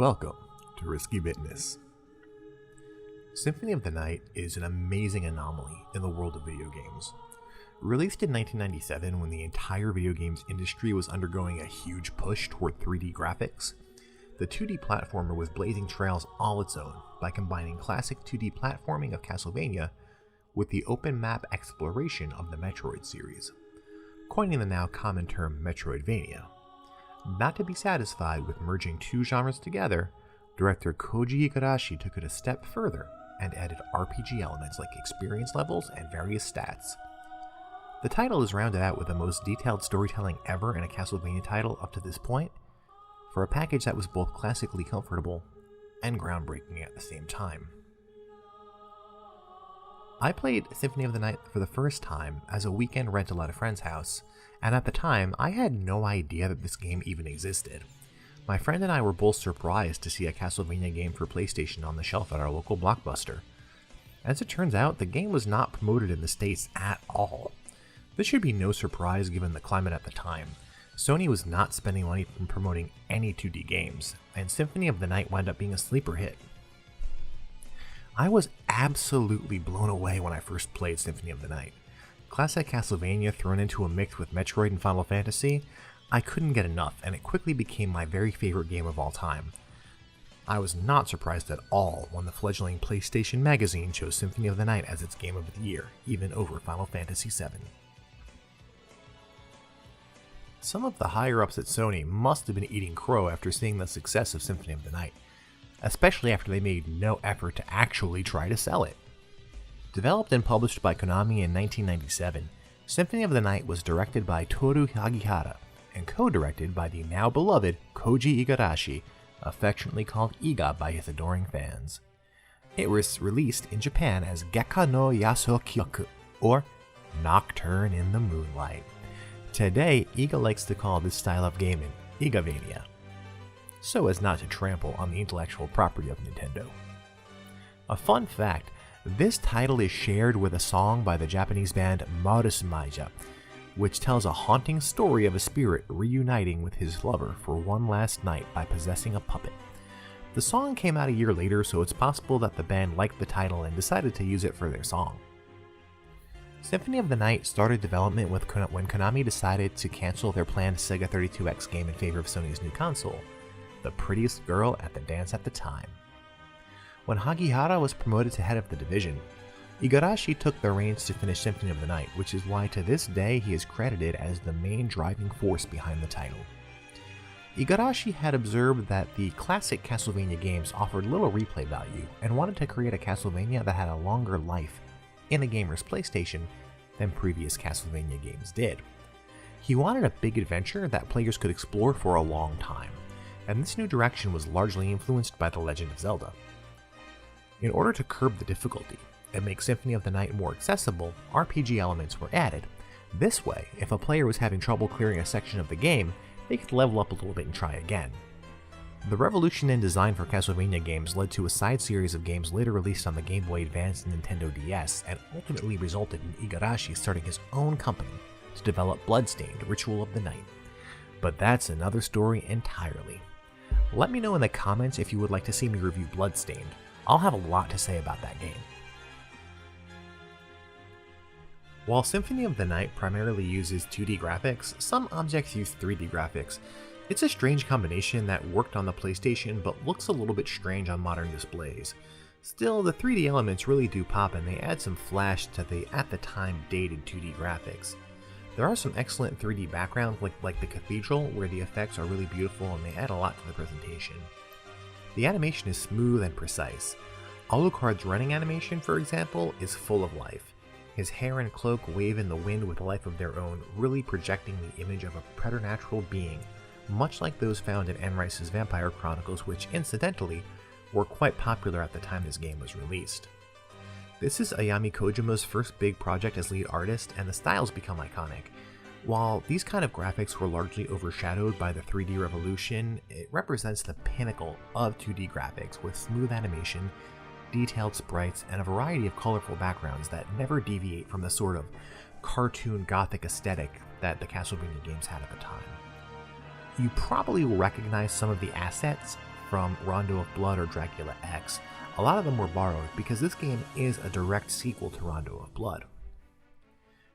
Welcome to Risky Bitness. Symphony of the Night is an amazing anomaly in the world of video games. Released in 1997 when the entire video games industry was undergoing a huge push toward 3D graphics, the 2D platformer was blazing trails all its own by combining classic 2D platforming of Castlevania with the open map exploration of the Metroid series, coining the now common term Metroidvania. Not to be satisfied with merging two genres together, director Koji Igarashi took it a step further and added RPG elements like experience levels and various stats. The title is rounded out with the most detailed storytelling ever in a Castlevania title up to this point, for a package that was both classically comfortable and groundbreaking at the same time. I played Symphony of the Night for the first time as a weekend rental at a friend's house, and at the time I had no idea that this game even existed. My friend and I were both surprised to see a Castlevania game for PlayStation on the shelf at our local Blockbuster. As it turns out, the game was not promoted in the States at all. This should be no surprise given the climate at the time. Sony was not spending money from promoting any 2D games, and Symphony of the Night wound up being a sleeper hit. I was absolutely blown away when I first played Symphony of the Night. Classic Castlevania thrown into a mix with Metroid and Final Fantasy, I couldn't get enough, and it quickly became my very favorite game of all time. I was not surprised at all when the fledgling PlayStation magazine chose Symphony of the Night as its game of the year, even over Final Fantasy VII. Some of the higher-ups at Sony must have been eating crow after seeing the success of Symphony of the Night, especially after they made no effort to actually try to sell it. Developed and published by Konami in 1997, Symphony of the Night was directed by Toru Hagihara and co-directed by the now beloved Koji Igarashi, affectionately called Iga by his adoring fans. It was released in Japan as Gekka no Yasokyoku, or Nocturne in the Moonlight. Today, Iga likes to call this style of gaming Igavania, so as not to trample on the intellectual property of Nintendo. A fun fact, this title is shared with a song by the Japanese band Marusumaija, which tells a haunting story of a spirit reuniting with his lover for one last night by possessing a puppet. The song came out a year later, so it's possible that the band liked the title and decided to use it for their song. Symphony of the Night started development when Konami decided to cancel their planned Sega 32X game in favor of Sony's new console, the prettiest girl at the dance at the time. When Hagihara was promoted to head of the division, Igarashi took the reins to finish Symphony of the Night, which is why to this day he is credited as the main driving force behind the title. Igarashi had observed that the classic Castlevania games offered little replay value and wanted to create a Castlevania that had a longer life in a gamer's PlayStation than previous Castlevania games did. He wanted a big adventure that players could explore for a long time, and this new direction was largely influenced by The Legend of Zelda. In order to curb the difficulty and make Symphony of the Night more accessible, RPG elements were added. This way, if a player was having trouble clearing a section of the game, they could level up a little bit and try again. The revolution in design for Castlevania games led to a side series of games later released on the Game Boy Advance and Nintendo DS, and ultimately resulted in Igarashi starting his own company to develop Bloodstained: Ritual of the Night. But that's another story entirely. Let me know in the comments if you would like to see me review Bloodstained. I'll have a lot to say about that game. While Symphony of the Night primarily uses 2D graphics, some objects use 3D graphics. It's a strange combination that worked on the PlayStation but looks a little bit strange on modern displays. Still, the 3D elements really do pop and they add some flash to the at the time dated 2D graphics. There are some excellent 3D backgrounds like the cathedral where the effects are really beautiful and they add a lot to the presentation. The animation is smooth and precise. Alucard's running animation, for example, is full of life. His hair and cloak wave in the wind with a life of their own, really projecting the image of a preternatural being, much like those found in Anne Rice's Vampire Chronicles, which, incidentally, were quite popular at the time this game was released. This is Ayami Kojima's first big project as lead artist, and the styles become iconic. While these kind of graphics were largely overshadowed by the 3D revolution, it represents the pinnacle of 2D graphics with smooth animation, detailed sprites, and a variety of colorful backgrounds that never deviate from the sort of cartoon gothic aesthetic that the Castlevania games had at the time. You probably will recognize some of the assets from Rondo of Blood or Dracula X, a lot of them were borrowed because this game is a direct sequel to Rondo of Blood.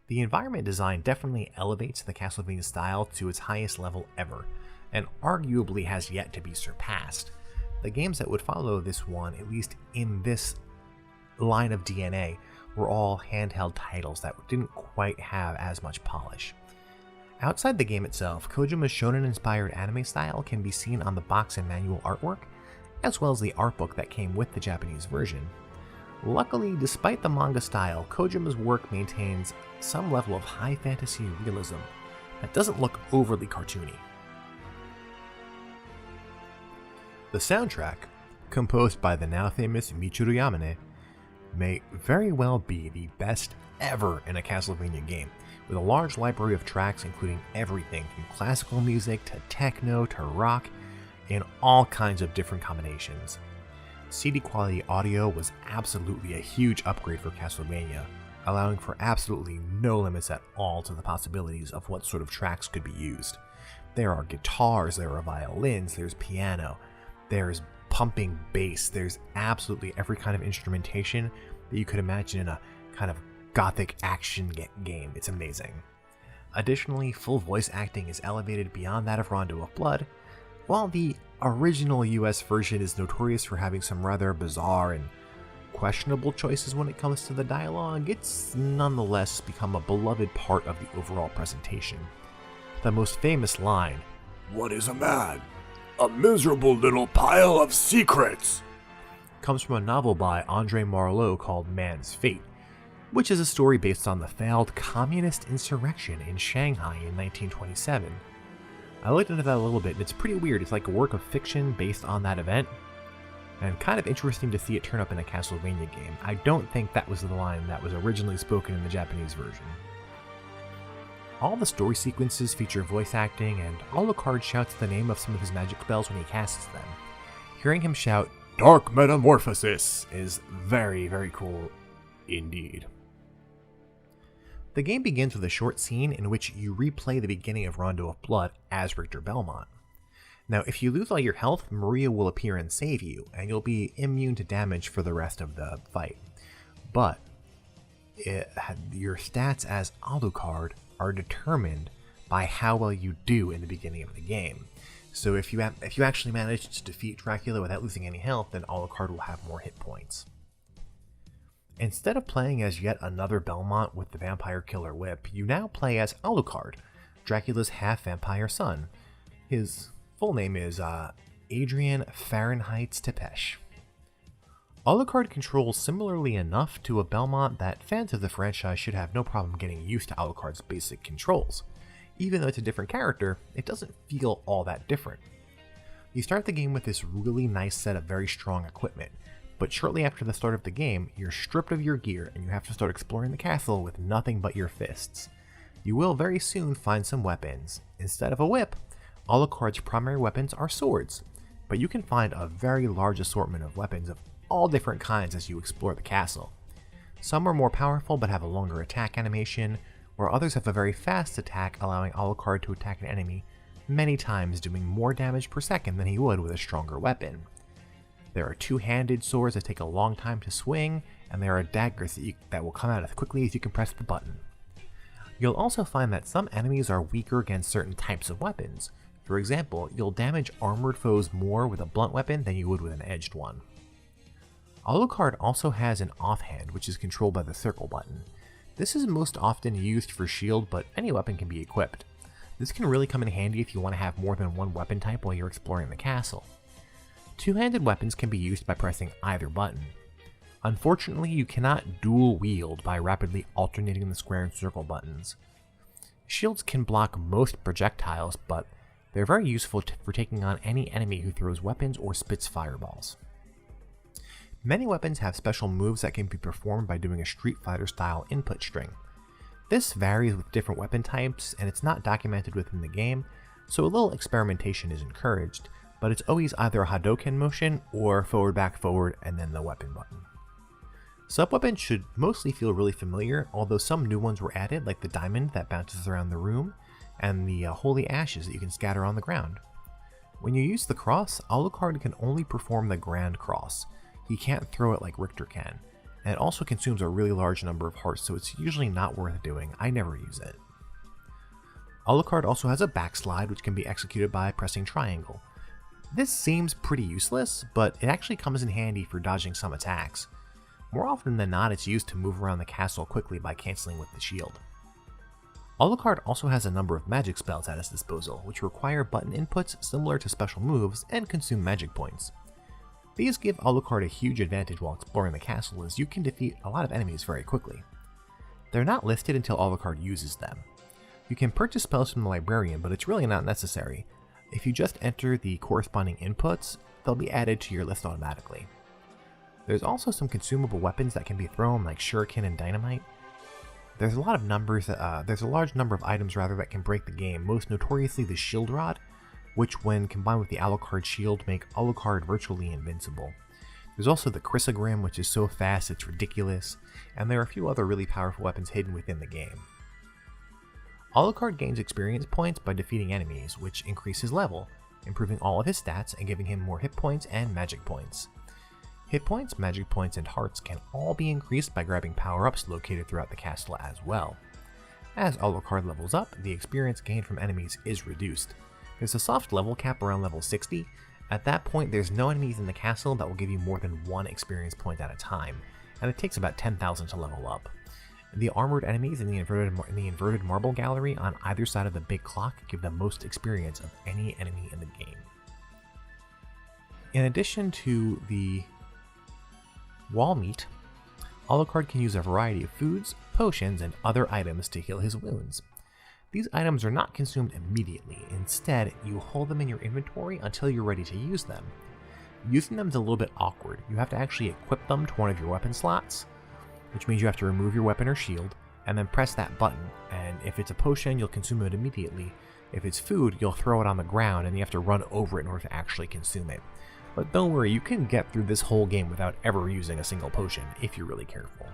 The environment design definitely elevates the Castlevania style to its highest level ever, and arguably has yet to be surpassed. The games that would follow this one, at least in this line of DNA, were all handheld titles that didn't quite have as much polish. Outside the game itself, Kojima's shonen-inspired anime style can be seen on the box and manual artwork, as well as the art book that came with the Japanese version. Luckily, despite the manga style, Kojima's work maintains some level of high fantasy realism that doesn't look overly cartoony. The soundtrack, composed by the now famous Michiru Yamane, may very well be the best ever in a Castlevania game, with a large library of tracks including everything from classical music to techno to rock, in all kinds of different combinations. CD quality audio was absolutely a huge upgrade for Castlevania, allowing for absolutely no limits at all to the possibilities of what sort of tracks could be used. There are guitars, there are violins, there's piano, there's pumping bass, there's absolutely every kind of instrumentation that you could imagine in a kind of gothic action game. It's amazing. Additionally, full voice acting is elevated beyond that of Rondo of Blood. While the original US version is notorious for having some rather bizarre and questionable choices when it comes to the dialogue, it's nonetheless become a beloved part of the overall presentation. The most famous line, "What is a man? A miserable little pile of secrets," comes from a novel by André Marleau called Man's Fate, which is a story based on the failed communist insurrection in Shanghai in 1927. I looked into that a little bit, and it's pretty weird. It's like a work of fiction based on that event, and kind of interesting to see it turn up in a Castlevania game. I don't think that was the line that was originally spoken in the Japanese version. All the story sequences feature voice acting, and Alucard shouts the name of some of his magic spells when he casts them. Hearing him shout, "Dark Metamorphosis," is very, very cool indeed. The game begins with a short scene in which you replay the beginning of Rondo of Blood as Richter Belmont. Now, if you lose all your health, Maria will appear and save you, and you'll be immune to damage for the rest of the fight. But your stats as Alucard are determined by how well you do in the beginning of the game. So if you actually manage to defeat Dracula without losing any health, then Alucard will have more hit points. Instead of playing as yet another Belmont with the Vampire Killer Whip, you now play as Alucard, Dracula's half-vampire son. His full name is Adrian Fahrenheit's Tepesh. Alucard controls similarly enough to a Belmont that fans of the franchise should have no problem getting used to Alucard's basic controls. Even though it's a different character, it doesn't feel all that different. You start the game with this really nice set of very strong equipment, but shortly after the start of the game, you're stripped of your gear and you have to start exploring the castle with nothing but your fists. You will very soon find some weapons. Instead of a whip, Alucard's primary weapons are swords, but you can find a very large assortment of weapons of all different kinds as you explore the castle. Some are more powerful but have a longer attack animation, while others have a very fast attack, allowing Alucard to attack an enemy many times, doing more damage per second than he would with a stronger weapon. There are two-handed swords that take a long time to swing, and there are daggers that will come out as quickly as you can press the button. You'll also find that some enemies are weaker against certain types of weapons. For example, you'll damage armored foes more with a blunt weapon than you would with an edged one. Alucard also has an offhand, which is controlled by the circle button. This is most often used for shield, but any weapon can be equipped. This can really come in handy if you want to have more than one weapon type while you're exploring the castle. Two-handed weapons can be used by pressing either button. Unfortunately, you cannot dual wield by rapidly alternating the square and circle buttons. Shields can block most projectiles, but they're very useful for taking on any enemy who throws weapons or spits fireballs. Many weapons have special moves that can be performed by doing a Street Fighter style input string. This varies with different weapon types, and it's not documented within the game, so a little experimentation is encouraged, but it's always either a Hadouken motion or forward back forward and then the weapon button. Sub-weapons should mostly feel really familiar, although some new ones were added, like the diamond that bounces around the room, and the holy ashes that you can scatter on the ground. When you use the cross, Alucard can only perform the Grand Cross. He can't throw it like Richter can, and it also consumes a really large number of hearts, so it's usually not worth doing. I never use it. Alucard also has a backslide, which can be executed by pressing triangle. This seems pretty useless, but it actually comes in handy for dodging some attacks. More often than not, it's used to move around the castle quickly by cancelling with the shield. Alucard also has a number of magic spells at his disposal, which require button inputs similar to special moves and consume magic points. These give Alucard a huge advantage while exploring the castle, as you can defeat a lot of enemies very quickly. They're not listed until Alucard uses them. You can purchase spells from the Librarian, but it's really not necessary. If you just enter the corresponding inputs, they'll be added to your list automatically. There's also some consumable weapons that can be thrown, like shuriken and dynamite. There's a large number of items that can break the game, most notoriously the shield rod, which when combined with the Alucard shield make Alucard virtually invincible. There's also the Chrysogrim, which is so fast it's ridiculous, and there are a few other really powerful weapons hidden within the game. Alucard gains experience points by defeating enemies, which increase his level, improving all of his stats and giving him more hit points and magic points. Hit points, magic points, and hearts can all be increased by grabbing power-ups located throughout the castle as well. As Alucard levels up, the experience gained from enemies is reduced. There's a soft level cap around level 60. At that point, there's no enemies in the castle that will give you more than one experience point at a time, and it takes about 10,000 to level up. The armored enemies in the inverted marble gallery on either side of the big clock give the most experience of any enemy in the game. In addition to the wall meat, Alucard can use a variety of foods, potions, and other items to heal his wounds. These items are not consumed immediately. Instead, you hold them in your inventory until you're ready to use them. Using them is a little bit awkward. You have to actually equip them to one of your weapon slots, which means you have to remove your weapon or shield, and then press that button, and if it's a potion, you'll consume it immediately. If it's food, you'll throw it on the ground, and you have to run over it in order to actually consume it. But don't worry, you can get through this whole game without ever using a single potion, if you're really careful.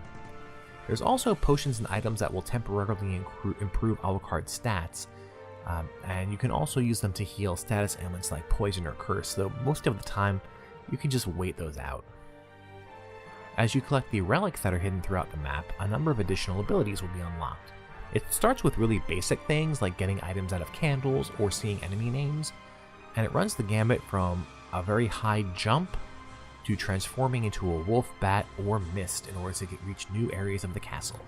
There's also potions and items that will temporarily improve Alucard's stats, and you can also use them to heal status ailments like poison or curse, though most of the time, you can just wait those out. As you collect the relics that are hidden throughout the map, a number of additional abilities will be unlocked. It starts with really basic things like getting items out of candles or seeing enemy names, and it runs the gambit from a very high jump to transforming into a wolf, bat, or mist in order to reach new areas of the castle.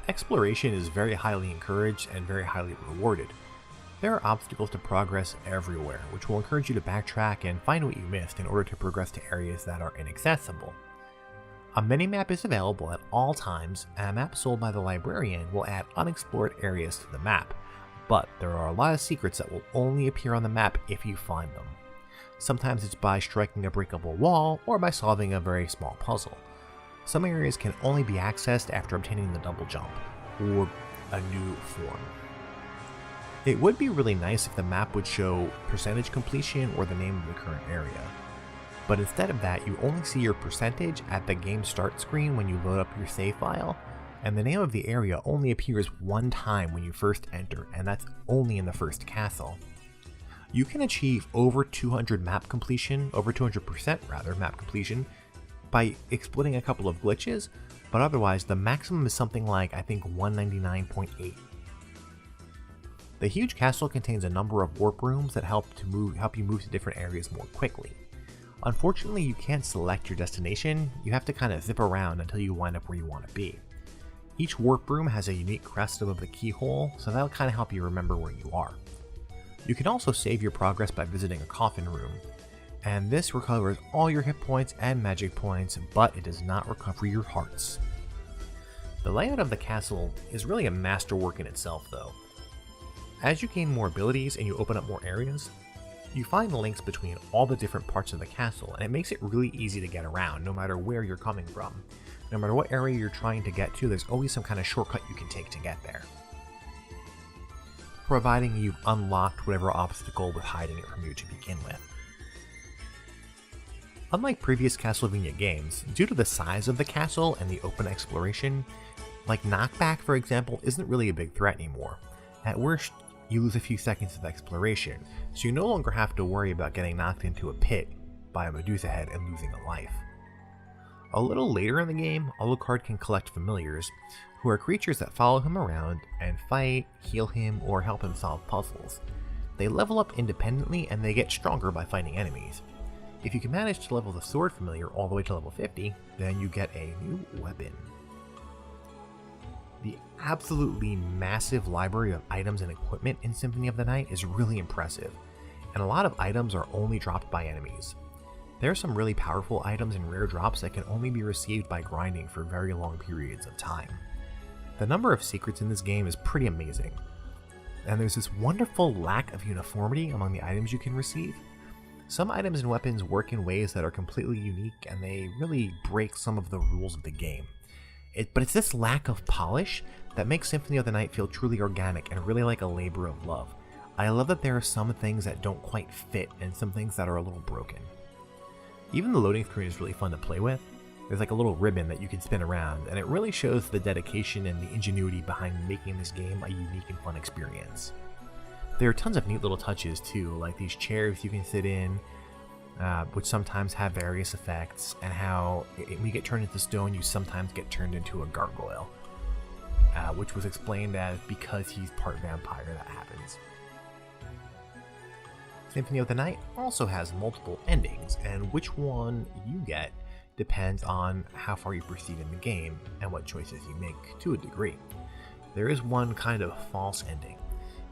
Exploration is very highly encouraged and very highly rewarded. There are obstacles to progress everywhere, which will encourage you to backtrack and find what you missed in order to progress to areas that are inaccessible. A minimap is available at all times, and a map sold by the Librarian will add unexplored areas to the map, but there are a lot of secrets that will only appear on the map if you find them. Sometimes it's by striking a breakable wall or by solving a very small puzzle. Some areas can only be accessed after obtaining the double jump, or a new form. It would be really nice if the map would show percentage completion or the name of the current area, but instead of that you only see your percentage at the game start screen when you load up your save file, and the name of the area only appears one time when you first enter, and that's only in the first castle. You can achieve over 200% map completion by exploiting a couple of glitches, but otherwise the maximum is something like, I think, 199.8. The huge castle contains a number of warp rooms that help you move to different areas more quickly. Unfortunately, you can't select your destination, you have to kind of zip around until you wind up where you want to be. Each warp room has a unique crest above the keyhole, so that'll kind of help you remember where you are. You can also save your progress by visiting a coffin room, and this recovers all your hit points and magic points, but it does not recover your hearts. The layout of the castle is really a masterwork in itself though. As you gain more abilities and you open up more areas, you find links between all the different parts of the castle, and it makes it really easy to get around no matter where you're coming from. No matter what area you're trying to get to, there's always some kind of shortcut you can take to get there, providing you've unlocked whatever obstacle was hiding it from you to begin with. Unlike previous Castlevania games, due to the size of the castle and the open exploration, like knockback for example isn't really a big threat anymore. At worst, you lose a few seconds of exploration, so you no longer have to worry about getting knocked into a pit by a Medusa head and losing a life. A little later in the game, Alucard can collect familiars, who are creatures that follow him around and fight, heal him, or help him solve puzzles. They level up independently and they get stronger by fighting enemies. If you can manage to level the sword familiar all the way to level 50, then you get a new weapon. The absolutely massive library of items and equipment in Symphony of the Night is really impressive, and a lot of items are only dropped by enemies. There are some really powerful items and rare drops that can only be received by grinding for very long periods of time. The number of secrets in this game is pretty amazing, and there's this wonderful lack of uniformity among the items you can receive. Some items and weapons work in ways that are completely unique, and they really break some of the rules of the game. But it's this lack of polish that makes Symphony of the Night feel truly organic and really like a labor of love. I love that there are some things that don't quite fit and some things that are a little broken. Even the loading screen is really fun to play with. There's like a little ribbon that you can spin around, and it really shows the dedication and the ingenuity behind making this game a unique and fun experience. There are tons of neat little touches too, like these chairs you can sit in, which sometimes have various effects, and how when you get turned into stone, you sometimes get turned into a gargoyle, which was explained as because he's part vampire that happens. Symphony of the Night also has multiple endings, and which one you get depends on how far you proceed in the game and what choices you make to a degree. There is one kind of false ending.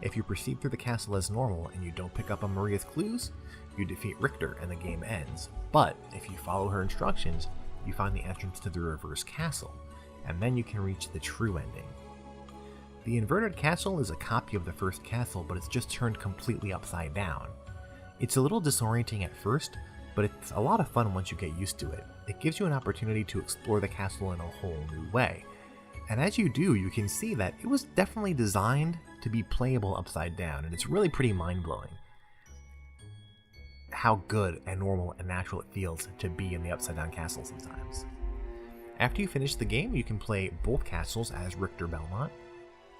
If you proceed through the castle as normal and you don't pick up on Maria's clues, you defeat Richter and the game ends. But if you follow her instructions, you find the entrance to the reverse castle, and then you can reach the true ending. The inverted castle is a copy of the first castle, but it's just turned completely upside down. It's a little disorienting at first, but it's a lot of fun once you get used to it. It gives you an opportunity to explore the castle in a whole new way. And as you do, you can see that it was definitely designed to be playable upside down, and it's really pretty mind-blowing how good and normal and natural it feels to be in the upside down castle sometimes. After you finish the game, you can play both castles as Richter Belmont.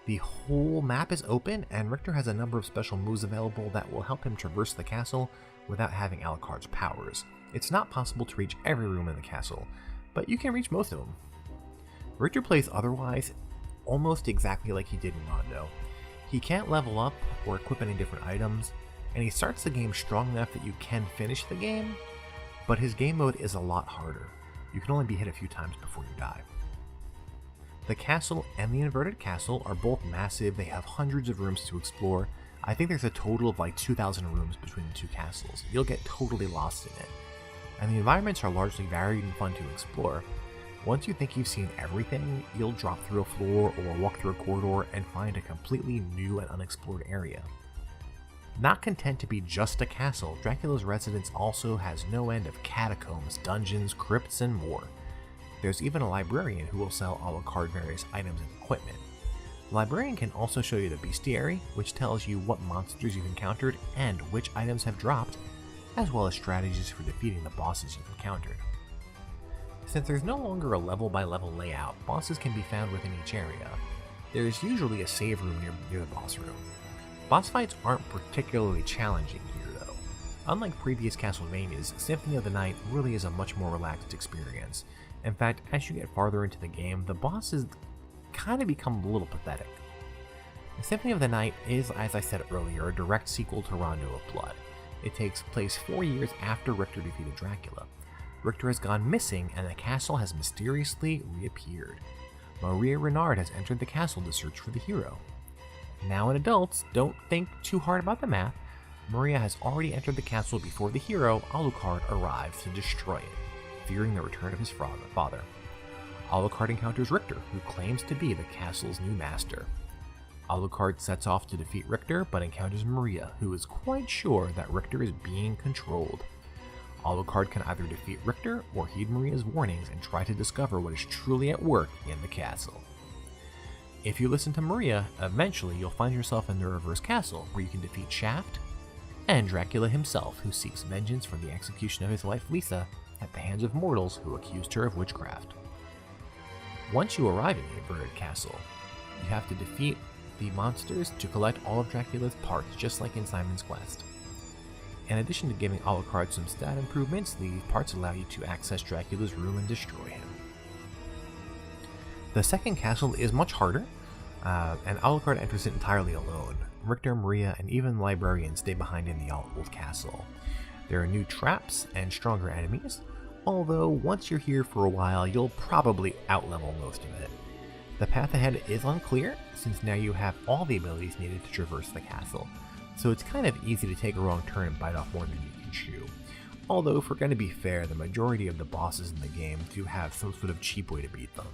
The whole map is open, and Richter has a number of special moves available that will help him traverse the castle without having Alucard's powers. It's not possible to reach every room in the castle, but you can reach most of them. Richter plays otherwise almost exactly like he did in Rondo. He can't level up or equip any different items, and he starts the game strong enough that you can finish the game, but his game mode is a lot harder. You can only be hit a few times before you die. The castle and the inverted castle are both massive. They have hundreds of rooms to explore. I think there's a total of like 2,000 rooms between the two castles. You'll get totally lost in it. And the environments are largely varied and fun to explore. Once you think you've seen everything, you'll drop through a floor or walk through a corridor and find a completely new and unexplored area. Not content to be just a castle, Dracula's residence also has no end of catacombs, dungeons, crypts, and more. There's even a librarian who will sell Alucard various items and equipment. The librarian can also show you the bestiary, which tells you what monsters you've encountered and which items have dropped, as well as strategies for defeating the bosses you've encountered. Since there's no longer a level-by-level layout, bosses can be found within each area. There is usually a save room near the boss room. Boss fights aren't particularly challenging here though. Unlike previous Castlevanias, Symphony of the Night really is a much more relaxed experience. In fact, as you get farther into the game, the bosses kind of become a little pathetic. Symphony of the Night is, as I said earlier, a direct sequel to Rondo of Blood. It takes place 4 years after Richter defeated Dracula. Richter has gone missing and the castle has mysteriously reappeared. Maria Renard has entered the castle to search for the hero. Now in adults, don't think too hard about the math. Maria has already entered the castle before the hero, Alucard, arrives to destroy it, fearing the return of his father. Alucard encounters Richter, who claims to be the castle's new master. Alucard sets off to defeat Richter, but encounters Maria, who is quite sure that Richter is being controlled. Alucard can either defeat Richter or heed Maria's warnings and try to discover what is truly at work in the castle. If you listen to Maria, eventually you'll find yourself in the reverse castle, where you can defeat Shaft and Dracula himself, who seeks vengeance for the execution of his wife Lisa at the hands of mortals who accused her of witchcraft. Once you arrive in the inverted castle, you have to defeat the monsters to collect all of Dracula's parts, just like in Simon's Quest. In addition to giving Alucard some stat improvements, the parts allow you to access Dracula's room and destroy him. The second castle is much harder, and Alucard enters it entirely alone. Richter, Maria, and even Librarian stay behind in the old castle. There are new traps and stronger enemies, although once you're here for a while, you'll probably outlevel most of it. The path ahead is unclear, since now you have all the abilities needed to traverse the castle, so it's kind of easy to take a wrong turn and bite off more than you can chew. Although, if we're going to be fair, the majority of the bosses in the game do have some sort of cheap way to beat them.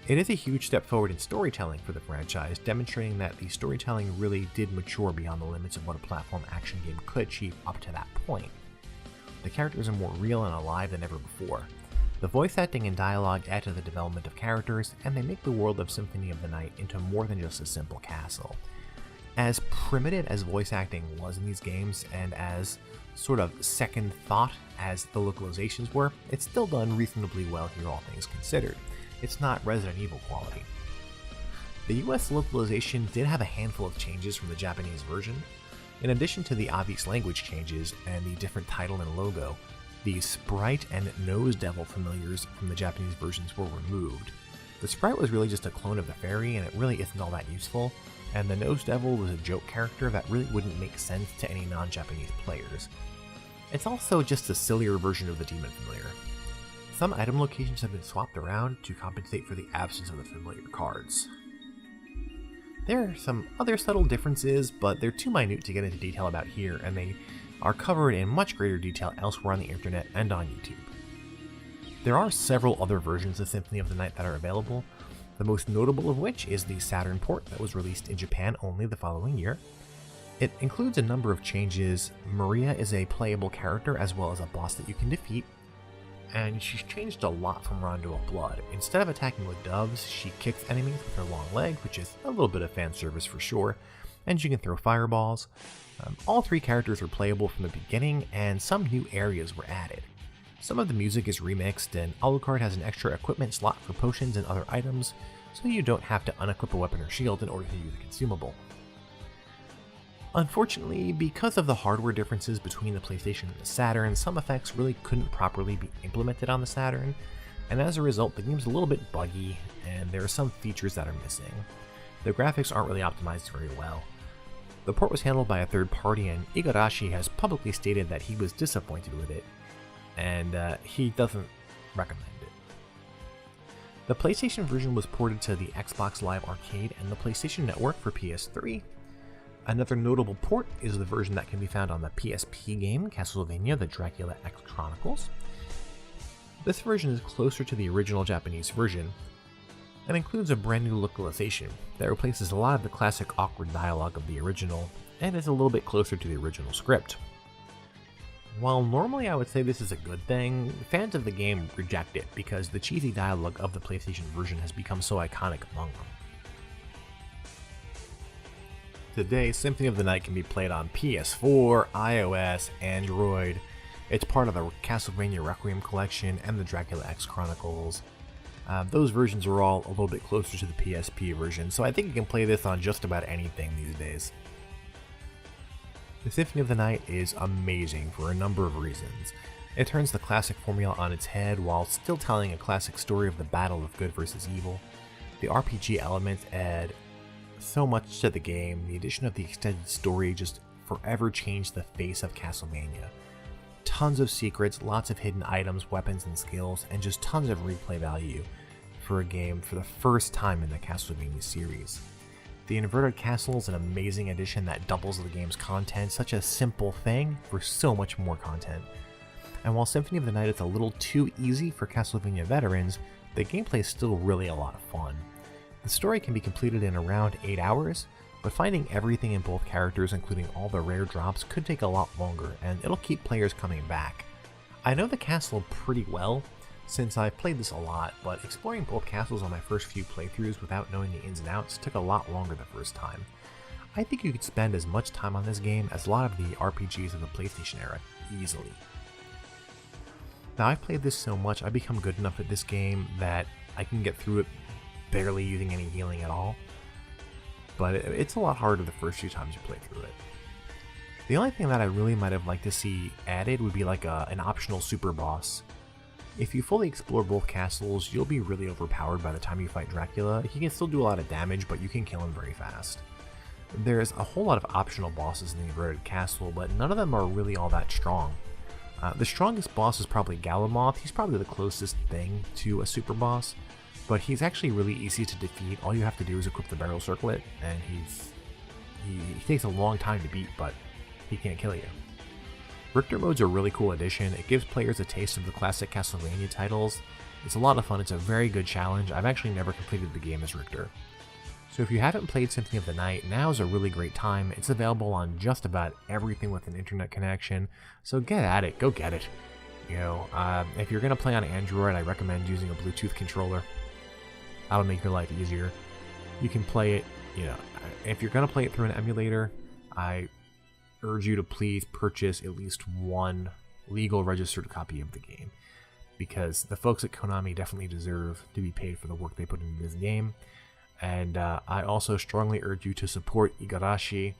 It is a huge step forward in storytelling for the franchise, demonstrating that the storytelling really did mature beyond the limits of what a platform action game could achieve up to that point. The characters are more real and alive than ever before. The voice acting and dialogue add to the development of characters, and they make the world of Symphony of the Night into more than just a simple castle. As primitive as voice acting was in these games, and as sort of second thought as the localizations were, it's still done reasonably well here, all things considered. It's not Resident Evil quality. The US localization did have a handful of changes from the Japanese version. In addition to the obvious language changes and the different title and logo, the sprite and nose devil familiars from the Japanese versions were removed. The sprite was really just a clone of the fairy, and it really isn't all that useful, and the nose devil was a joke character that really wouldn't make sense to any non-Japanese players. It's also just a sillier version of the demon familiar. Some item locations have been swapped around to compensate for the absence of the familiar cards. There are some other subtle differences, but they're too minute to get into detail about here, and they are covered in much greater detail elsewhere on the internet and on YouTube. There are several other versions of Symphony of the Night that are available, the most notable of which is the Saturn port that was released in Japan only the following year. It includes a number of changes. Maria is a playable character as well as a boss that you can defeat, and she's changed a lot from Rondo of Blood. Instead of attacking with doves, she kicks enemies with her long legs, which is a little bit of fan service for sure, and she can throw fireballs. All three characters are playable from the beginning, and some new areas were added. Some of the music is remixed, and Alucard has an extra equipment slot for potions and other items, so you don't have to unequip a weapon or shield in order to use a consumable. Unfortunately, because of the hardware differences between the PlayStation and the Saturn, some effects really couldn't properly be implemented on the Saturn, and as a result, the game's a little bit buggy, and there are some features that are missing. The graphics aren't really optimized very well. The port was handled by a third party, and Igarashi has publicly stated that he was disappointed with it, and he doesn't recommend it. The PlayStation version was ported to the Xbox Live Arcade and the PlayStation Network for PS3. Another notable port is the version that can be found on the PSP game, Castlevania: The Dracula X Chronicles. This version is closer to the original Japanese version, and includes a brand new localization that replaces a lot of the classic awkward dialogue of the original, and is a little bit closer to the original script. While normally I would say this is a good thing, fans of the game reject it because the cheesy dialogue of the PlayStation version has become so iconic among them. Today, Symphony of the Night can be played on PS4, iOS, Android. It's part of the Castlevania Requiem collection and the Dracula X Chronicles. Those versions are all a little bit closer to the PSP version, so I think you can play this on just about anything these days. The Symphony of the Night is amazing for a number of reasons. It turns the classic formula on its head while still telling a classic story of the battle of good versus evil. The RPG elements add so much to the game. The addition of the extended story just forever changed the face of Castlevania. Tons of secrets, lots of hidden items, weapons, and skills, and just tons of replay value for a game for the first time in the Castlevania series. The inverted castle is an amazing addition that doubles the game's content, such a simple thing for so much more content. And while Symphony of the Night is a little too easy for Castlevania veterans, the gameplay is still really a lot of fun. The story can be completed in around 8 hours, but finding everything in both characters, including all the rare drops, could take a lot longer, and it'll keep players coming back. I know the castle pretty well, since I've played this a lot, but exploring both castles on my first few playthroughs without knowing the ins and outs took a lot longer the first time. I think you could spend as much time on this game as a lot of the RPGs of the PlayStation era, easily. Now I've played this so much, I've become good enough at this game that I can get through it barely using any healing at all. but it's a lot harder the first few times you play through it. The only thing that I really might have liked to see added would be like an optional super boss. If you fully explore both castles, you'll be really overpowered by the time you fight Dracula. He can still do a lot of damage, but you can kill him very fast. There's a whole lot of optional bosses in the Eroded Castle, but none of them are really all that strong. The strongest boss is probably Galamoth. He's probably the closest thing to a super boss, but he's actually really easy to defeat. All you have to do is equip the barrel circlet, and he takes a long time to beat, but he can't kill you. Richter Mode's a really cool addition. It gives players a taste of the classic Castlevania titles. It's a lot of fun. It's a very good challenge. I've actually never completed the game as Richter. So if you haven't played Symphony of the Night, now is a really great time. It's available on just about everything with an internet connection, so get at it, go get it. If you're going to play on Android, I recommend using a Bluetooth controller. That'll make your life easier. You can play it, if you're going to play it through an emulator, I urge you to please purchase at least one legal registered copy of the game, because the folks at Konami definitely deserve to be paid for the work they put into this game. And I also strongly urge you to support Igarashi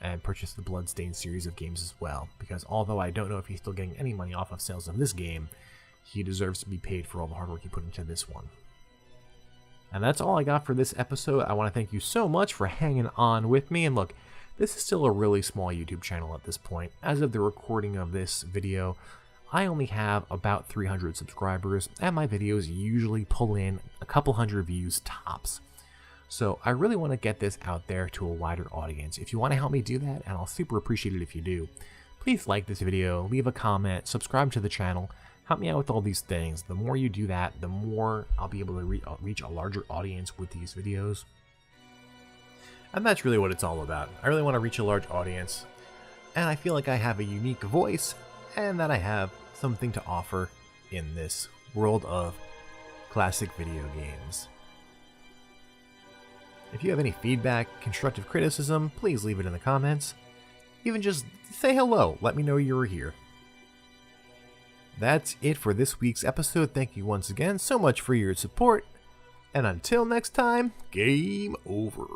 and purchase the Bloodstained series of games as well, because although I don't know if he's still getting any money off of sales of this game, he deserves to be paid for all the hard work he put into this one. And that's all I got for this episode. I want to thank you so much for hanging on with me. And look, this is still a really small YouTube channel at this point. As of the recording of this video, I only have about 300 subscribers, and my videos usually pull in a couple hundred views tops. So I really want to get this out there to a wider audience. If you want to help me do that, and I'll super appreciate it if you do, please like this video, leave a comment, subscribe to the channel, help me out with all these things. The more you do that, the more I'll be able to reach a larger audience with these videos. And that's really what it's all about. I really want to reach a large audience, and I feel like I have a unique voice, and that I have something to offer in this world of classic video games. If you have any feedback, constructive criticism, please leave it in the comments. Even just say hello, let me know you were here. That's it for this week's episode. Thank you once again so much for your support, and until next time, game over.